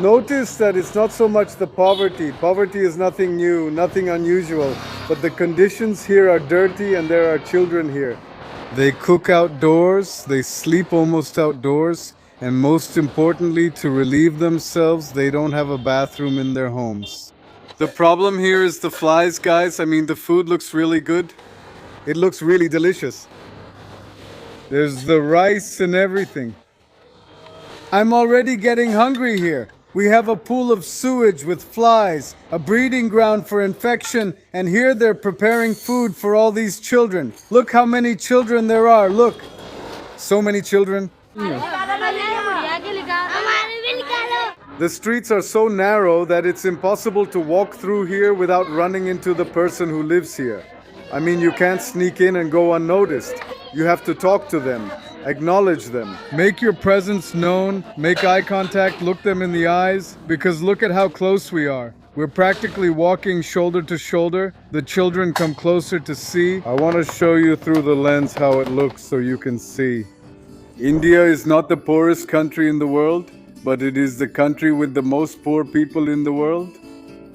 Notice that it's not so much the poverty. Poverty is nothing new, nothing unusual, but the conditions here are dirty and there are children here. They cook outdoors, they sleep almost outdoors, and most importantly, to relieve themselves, they don't have a bathroom in their homes. The problem here is the flies, guys. I mean, the food looks really good. It looks really delicious. There's the rice and everything. I'm already getting hungry here. We have a pool of sewage with flies, a breeding ground for infection, and here they're preparing food for all these children. Look how many children there are, look. So many children. The streets are so narrow that it's impossible to walk through here without running into the person who lives here. I mean, you can't sneak in and go unnoticed. You have to talk to them. Acknowledge them. Make your presence known. Make eye contact. Look them in the eyes. Because look at how close we are. We're practically walking shoulder to shoulder. The children come closer to see. I want to show you through the lens how it looks so you can see. India is not the poorest country in the world, but it is the country with the most poor people in the world.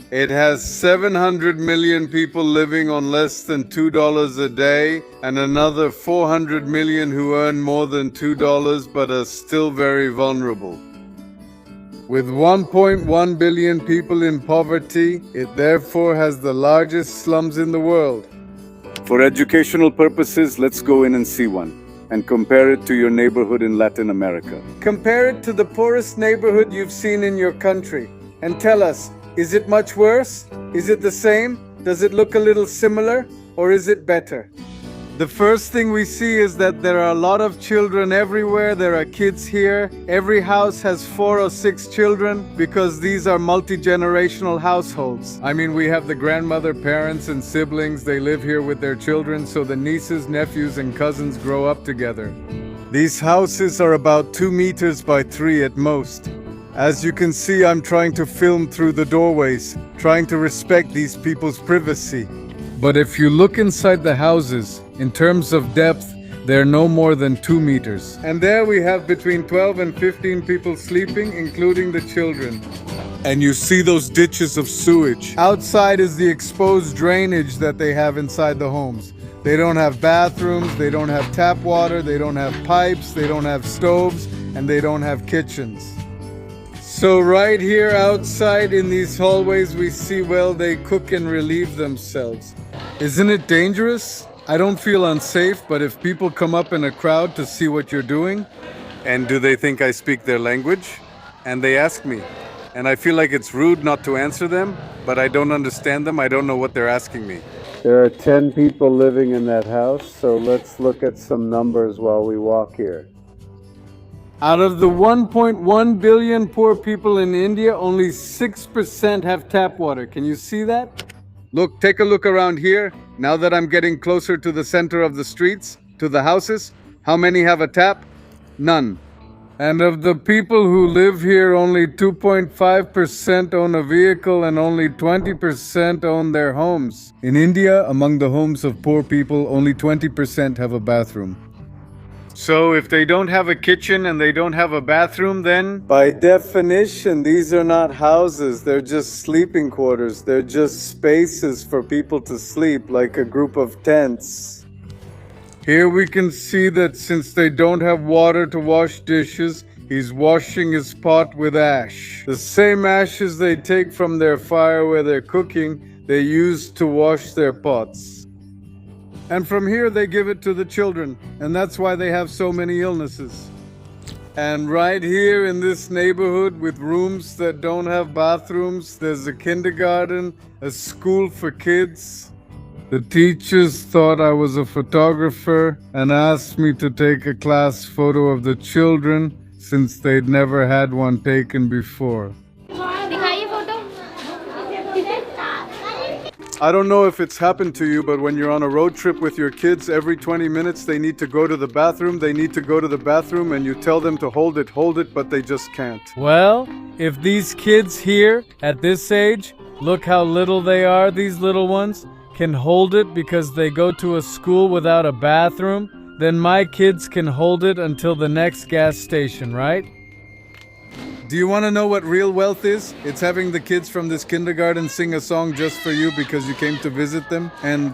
It has 700 million people living on less than $2 a day and another 400 million who earn more than $2 but are still very vulnerable. With 1.1 billion people in poverty, it therefore has the largest slums in the world. For educational purposes, let's go in and see one and compare it to your neighborhood in Latin America. Compare it to the poorest neighborhood you've seen in your country and tell us, is it much worse? Is it the same? Does it look a little similar? Or is it better? The first thing we see is that there are a lot of children everywhere. There are kids here. Every house has 4 or 6 children because these are multi-generational households. I mean, we have the grandmother, parents, and siblings. They live here with their children, so the nieces, nephews, and cousins grow up together. These houses are about 2 meters by 3 at most. As you can see, I'm trying to film through the doorways, trying to respect these people's privacy. But if you look inside the houses, in terms of depth, they're no more than 2 meters. And there we have between 12 and 15 people sleeping, including the children. And you see those ditches of sewage. Outside is the exposed drainage that they have inside the homes. They don't have bathrooms, they don't have tap water, they don't have pipes, they don't have stoves, and they don't have kitchens. So right here outside in these hallways we see, well, they cook and relieve themselves. Isn't it dangerous? I don't feel unsafe, but if people come up in a crowd to see what you're doing, and do they think I speak their language? And they ask me. And I feel like it's rude not to answer them, but I don't understand them. I don't know what they're asking me. There are 10 people living in that house, so let's look at some numbers while we walk here. Out of the 1.1 billion poor people in India, only 6% have tap water. Can you see that? Look, take a look around here. Now that I'm getting closer to the center of the streets, to the houses, how many have a tap? None. And of the people who live here, only 2.5% own a vehicle and only 20% own their homes. In India, among the homes of poor people, only 20% have a bathroom. So if they don't have a kitchen and they don't have a bathroom, then by definition, these are not houses. They're just sleeping quarters. They're just spaces for people to sleep, like a group of tents. Here we can see that since they don't have water to wash dishes, he's washing his pot with ash. The same ashes they take from their fire where they're cooking, they use to wash their pots. And from here they give it to the children, and that's why they have so many illnesses. And right here in this neighborhood with rooms that don't have bathrooms, there's a kindergarten, a school for kids. The teachers thought I was a photographer and asked me to take a class photo of the children since they'd never had one taken before. I don't know if it's happened to you, but when you're on a road trip with your kids, every 20 minutes they need to go to the bathroom, and you tell them to hold it, but they just can't. Well, if these kids here, at this age, look how little they are, these little ones, can hold it because they go to a school without a bathroom, then my kids can hold it until the next gas station, right? Do you want to know what real wealth is? It's having the kids from this kindergarten sing a song just for you because you came to visit them. And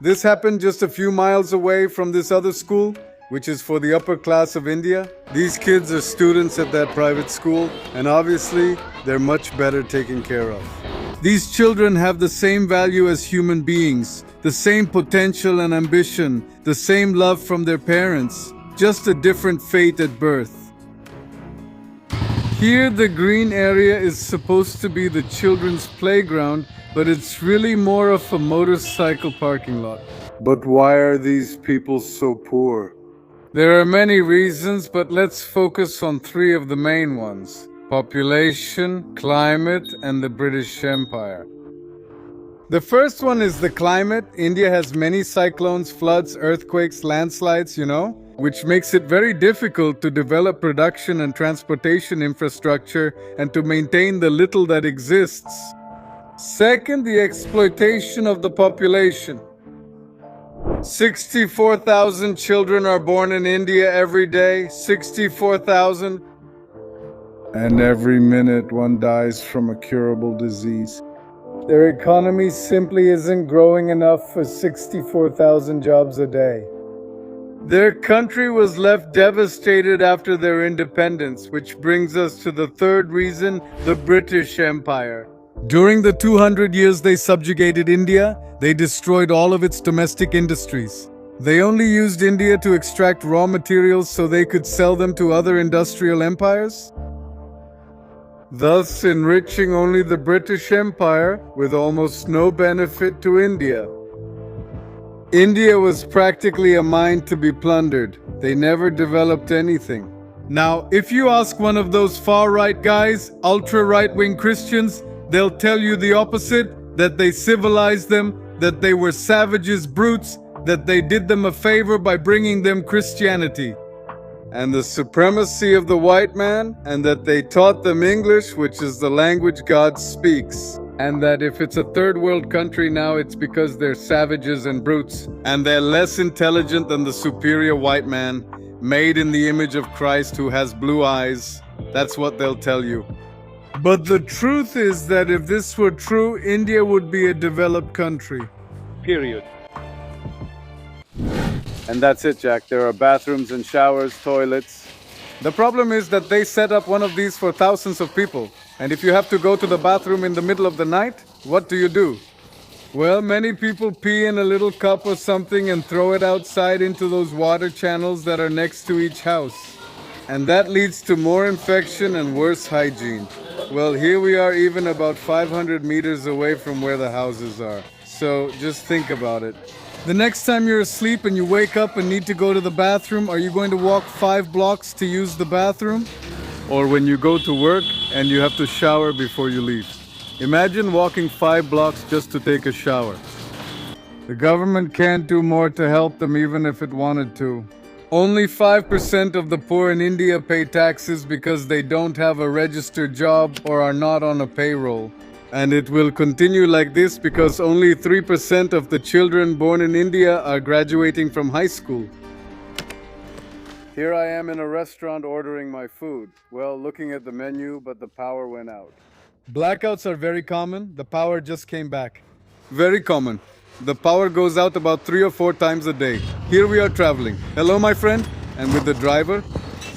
this happened just a few miles away from this other school, which is for the upper class of India. These kids are students at that private school, and obviously, they're much better taken care of. These children have the same value as human beings, the same potential and ambition, the same love from their parents, just a different fate at birth. Here, the green area is supposed to be the children's playground, but it's really more of a motorcycle parking lot. But why are these people so poor? There are many reasons, but let's focus on three of the main ones: population, climate, and the British Empire. The first one is the climate. India has many cyclones, floods, earthquakes, landslides, which makes it very difficult to develop production and transportation infrastructure and to maintain the little that exists. Second, the exploitation of the population. 64,000 children are born in India every day. 64,000. And every minute one dies from a curable disease. Their economy simply isn't growing enough for 64,000 jobs a day. Their country was left devastated after their independence, which brings us to the third reason, the British Empire. During the 200 years they subjugated India, they destroyed all of its domestic industries. They only used India to extract raw materials so they could sell them to other industrial empires, thus enriching only the British Empire with almost no benefit to India. India was practically a mine to be plundered. They never developed anything. Now, if you ask one of those far-right guys, ultra-right-wing Christians, they'll tell you the opposite, that they civilized them, that they were savages, brutes, that they did them a favor by bringing them Christianity and the supremacy of the white man, and that they taught them English, which is the language God speaks. And that if it's a third world country now, it's because they're savages and brutes, and they're less intelligent than the superior white man, made in the image of Christ who has blue eyes. That's what they'll tell you. But the truth is that if this were true, India would be a developed country. Period. And that's it, Jack. There are bathrooms and showers, toilets. The problem is that they set up one of these for thousands of people. And if you have to go to the bathroom in the middle of the night, what do? Well, many people pee in a little cup or something and throw it outside into those water channels that are next to each house. And that leads to more infection and worse hygiene. Well, here we are even about 500 meters away from where the houses are. So just think about it. The next time you're asleep and you wake up and need to go to the bathroom, are you going to walk 5 blocks to use the bathroom? Or when you go to work and you have to shower before you leave. Imagine walking 5 blocks just to take a shower. The government can't do more to help them even if it wanted to. Only 5% of the poor in India pay taxes because they don't have a registered job or are not on a payroll. And it will continue like this because only 3% of the children born in India are graduating from high school. Here I am in a restaurant ordering my food. Well, looking at the menu, but the power went out. Blackouts are very common. The power just came back. Very common. The power goes out about 3 or 4 times a day. Here we are traveling. Hello, my friend. And with the driver.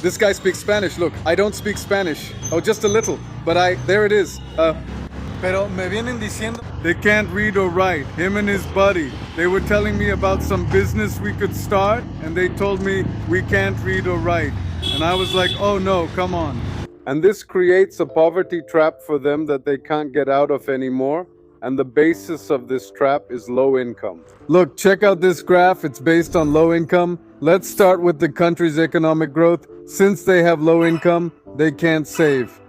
This guy speaks Spanish. Look, I don't speak Spanish. Oh, just a little. But there it is. Pero me vienen diciendo. They can't read or write. Him and his buddy. They were telling me about some business we could start, and they told me we can't read or write. And I was like, oh no, come on. And this creates a poverty trap for them that they can't get out of anymore. And the basis of this trap is low income. Look, check out this graph. It's based on low income. Let's start with the country's economic growth. Since they have low income, they can't save.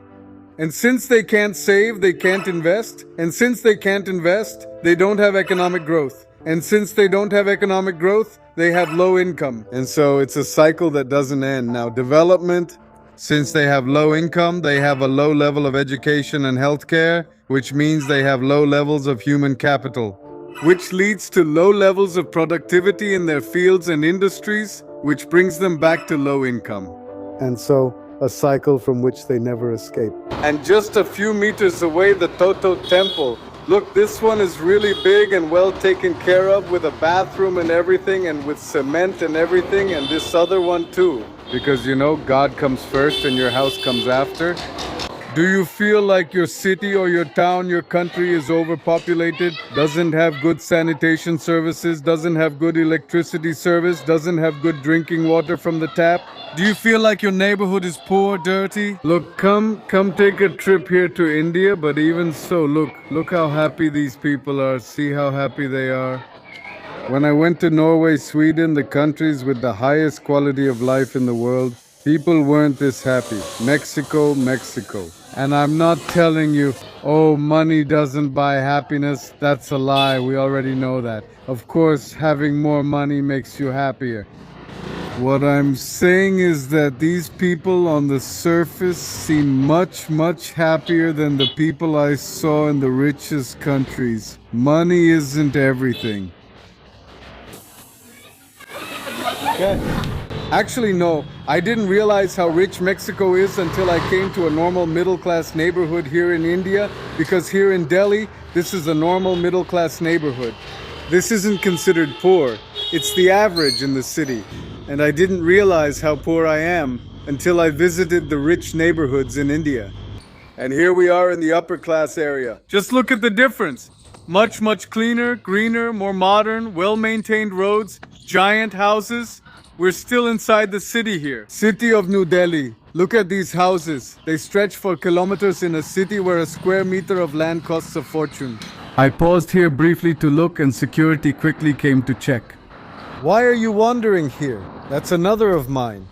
And since they can't save, they can't invest. And since they can't invest, they don't have economic growth. And since they don't have economic growth, they have low income. And so it's a cycle that doesn't end. Now, development, since they have low income, they have a low level of education and healthcare, which means they have low levels of human capital, which leads to low levels of productivity in their fields and industries, which brings them back to low income. And so, a cycle from which they never escape. And just a few meters away, the Toto Temple. Look, this one is really big and well taken care of with a bathroom and everything and with cement and everything, and this other one too. Because you know, God comes first and your house comes after. Do you feel like your city or your town, your country is overpopulated, doesn't have good sanitation services, doesn't have good electricity service, doesn't have good drinking water from the tap? Do you feel like your neighborhood is poor, dirty? Look, come take a trip here to India, but even so, look how happy these people are. See how happy they are. When I went to Norway, Sweden, the countries with the highest quality of life in the world, people weren't this happy. Mexico. And I'm not telling you, oh, money doesn't buy happiness. That's a lie. We already know that. Of course, having more money makes you happier. What I'm saying is that these people on the surface seem much happier than the people I saw in the richest countries. Money isn't everything. Okay. Actually, no. I didn't realize how rich Mexico is until I came to a normal middle-class neighborhood here in India, because here in Delhi, this is a normal middle-class neighborhood. This isn't considered poor. It's the average in the city. And I didn't realize how poor I am until I visited the rich neighborhoods in India. And here we are in the upper-class area. Just look at the difference. Much cleaner, greener, more modern, well-maintained roads, giant houses. We're still inside the city here. City of New Delhi. Look at these houses. They stretch for kilometers in a city where a square meter of land costs a fortune. I paused here briefly to look, and security quickly came to check. Why are you wandering here? That's another of mine.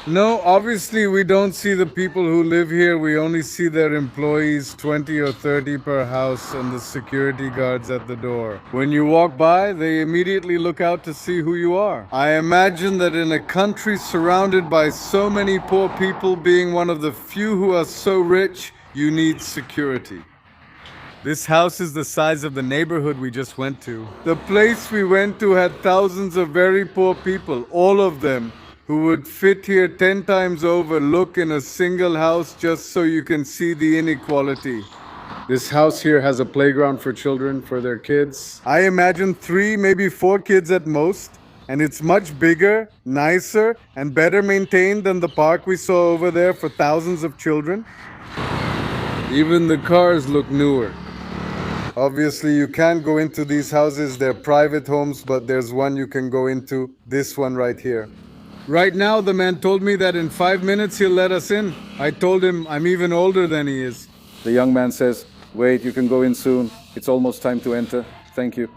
No, obviously we don't see the people who live here. We only see their employees, 20 or 30 per house, and the security guards at the door. When you walk by, they immediately look out to see who you are. I imagine that in a country surrounded by so many poor people, being one of the few who are so rich, you need security. This house is the size of the neighborhood we just went to. The place we went to had thousands of very poor people, all of them, who would fit here 10 times over, look in a single house just so you can see the inequality. This house here has a playground for children, for their kids. I imagine 3, maybe 4 kids at most. And it's much bigger, nicer, and better maintained than the park we saw over there for thousands of children. Even the cars look newer. Obviously, you can't go into these houses. They're private homes, but there's one you can go into, this one right here. Right now, the man told me that in 5 minutes he'll let us in. I told him I'm even older than he is. The young man says, "Wait, you can go in soon. It's almost time to enter. Thank you."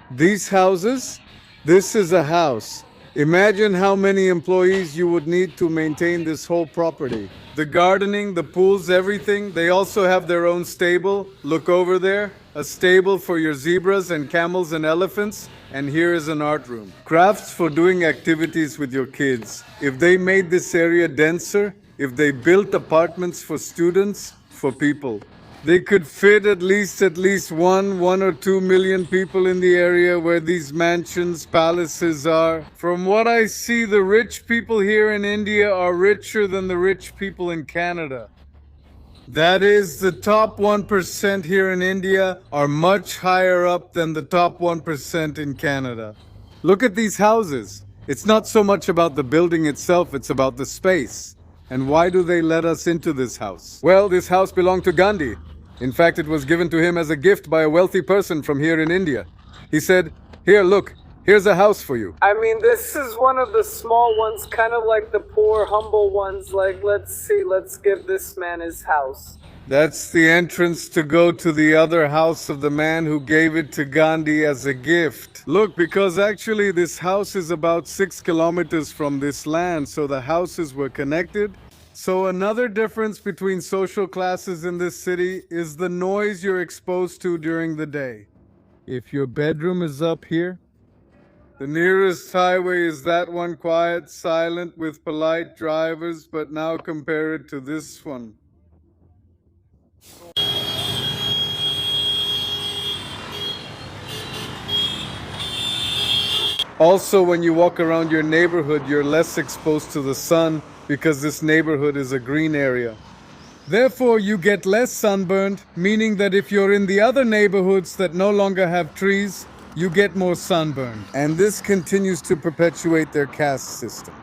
These houses, this is a house. Imagine how many employees you would need to maintain this whole property. The gardening, the pools, everything. They also have their own stable. Look over there. A stable for your zebras and camels and elephants. And here is an art room. Crafts for doing activities with your kids. If they made this area denser, if they built apartments for students, for people, they could fit at least 1 or 2 million people in the area where these mansions, palaces are. From what I see, the rich people here in India are richer than the rich people in Canada. That is, the top 1% here in India are much higher up than the top 1% in Canada. Look at these houses. It's not so much about the building itself, it's about the space. And why do they let us into this house? Well, this house belonged to Gandhi. In fact, it was given to him as a gift by a wealthy person from here in India. He said, "Here, look, here's a house for you." I mean, this is one of the small ones, kind of like the poor, humble ones. Like, let's give this man his house. That's the entrance to go to the other house of the man who gave it to Gandhi as a gift. Look, because actually this house is about 6 kilometers from this land, so the houses were connected. So another difference between social classes in this city is the noise you're exposed to during the day. If your bedroom is up here, the nearest highway is that one, quiet, silent, with polite drivers, but now compare it to this one. Also, when you walk around your neighborhood, you're less exposed to the sun because this neighborhood is a green area. Therefore, you get less sunburned, meaning that if you're in the other neighborhoods that no longer have trees, you get more sunburned. And this continues to perpetuate their caste system.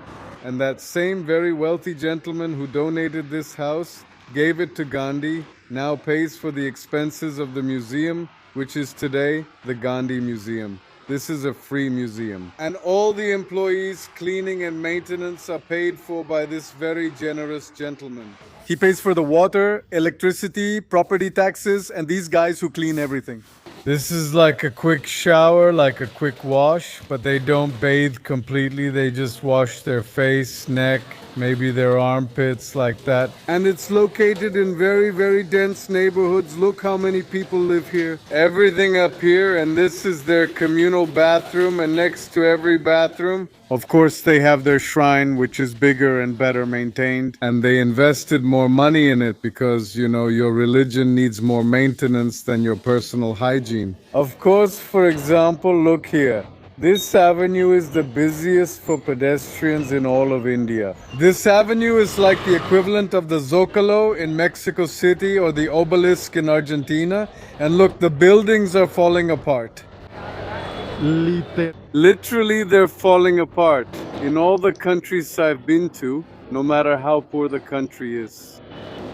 And that same very wealthy gentleman who donated this house, gave it to Gandhi, now pays for the expenses of the museum, which is today the Gandhi Museum. This is a free museum. And all the employees, cleaning and maintenance are paid for by this very generous gentleman. He pays for the water, electricity, property taxes, and these guys who clean everything. This is like a quick shower, like a quick wash, but they don't bathe completely. They just wash their face, neck, maybe their armpits, like that. And it's located in very, very dense neighborhoods. Look how many people live here. Everything up here, and this is their communal bathroom, and next to every bathroom, of course, they have their shrine, which is bigger and better maintained. And they invested more money in it because, you know, your religion needs more maintenance than your personal hygiene. Of course, for example, look here. This avenue is the busiest for pedestrians in all of India. This avenue is like the equivalent of the Zocalo in Mexico City or the obelisk in Argentina. And look, the buildings are falling apart. Literally, they're falling apart. In all the countries I've been to, no matter how poor the country is.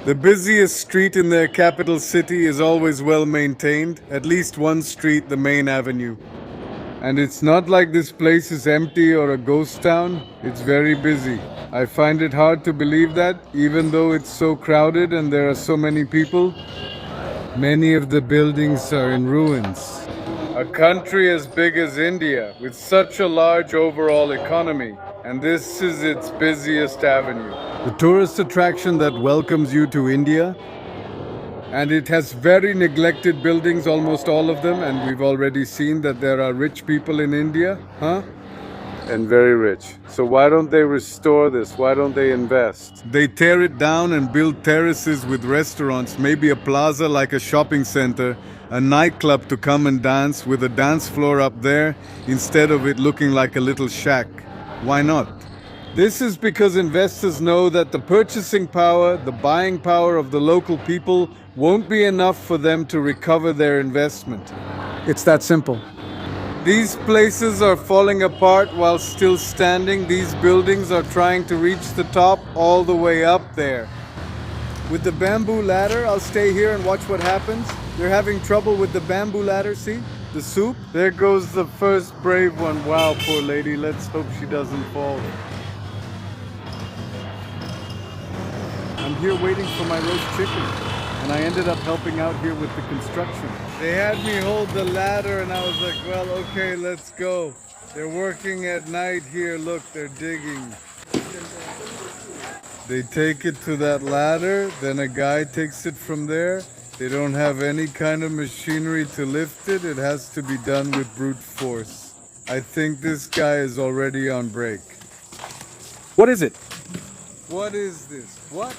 The busiest street in their capital city is always well maintained, at least one street, the main avenue. And it's not like this place is empty or a ghost town, it's very busy. I find it hard to believe that, even though it's so crowded and there are so many people. Many of the buildings are in ruins. A country as big as India, with such a large overall economy, and this is its busiest avenue. The tourist attraction that welcomes you to India, and it has very neglected buildings, almost all of them, and we've already seen that there are rich people in India, and very rich. So why don't they restore this? Why don't they invest? They tear it down and build terraces with restaurants, maybe a plaza like a shopping center, a nightclub to come and dance with a dance floor up there instead of it looking like a little shack. Why not? This is because investors know that the purchasing power, the buying power of the local people won't be enough for them to recover their investment. It's that simple. These places are falling apart while still standing. These buildings are trying to reach the top all the way up there. With the bamboo ladder, I'll stay here and watch what happens. They're having trouble with the bamboo ladder, see? The soup. There goes the first brave one. Wow, poor lady. Let's hope she doesn't fall. I'm here waiting for my roast chicken, and I ended up helping out here with the construction. They had me hold the ladder, and I was like, well, okay, let's go. They're working at night here. Look, they're digging. They take it to that ladder, then a guy takes it from there. They don't have any kind of machinery to lift it. It has to be done with brute force. I think this guy is already on break. What is it? What is this? What?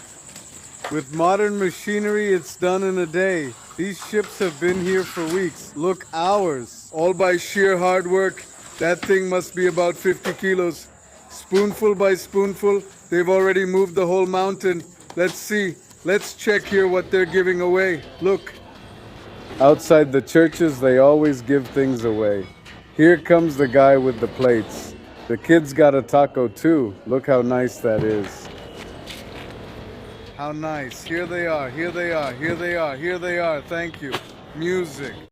With modern machinery, it's done in a day. These ships have been here for weeks. Look, hours. All by sheer hard work. That thing must be about 50 kilos. Spoonful by spoonful, they've already moved the whole mountain. Let's see. Let's check here what they're giving away. Look. Outside the churches, they always give things away. Here comes the guy with the plates. The kids got a taco too. Look how nice that is. How nice. Here they are, here they are, here they are, here they are. Thank you. Music.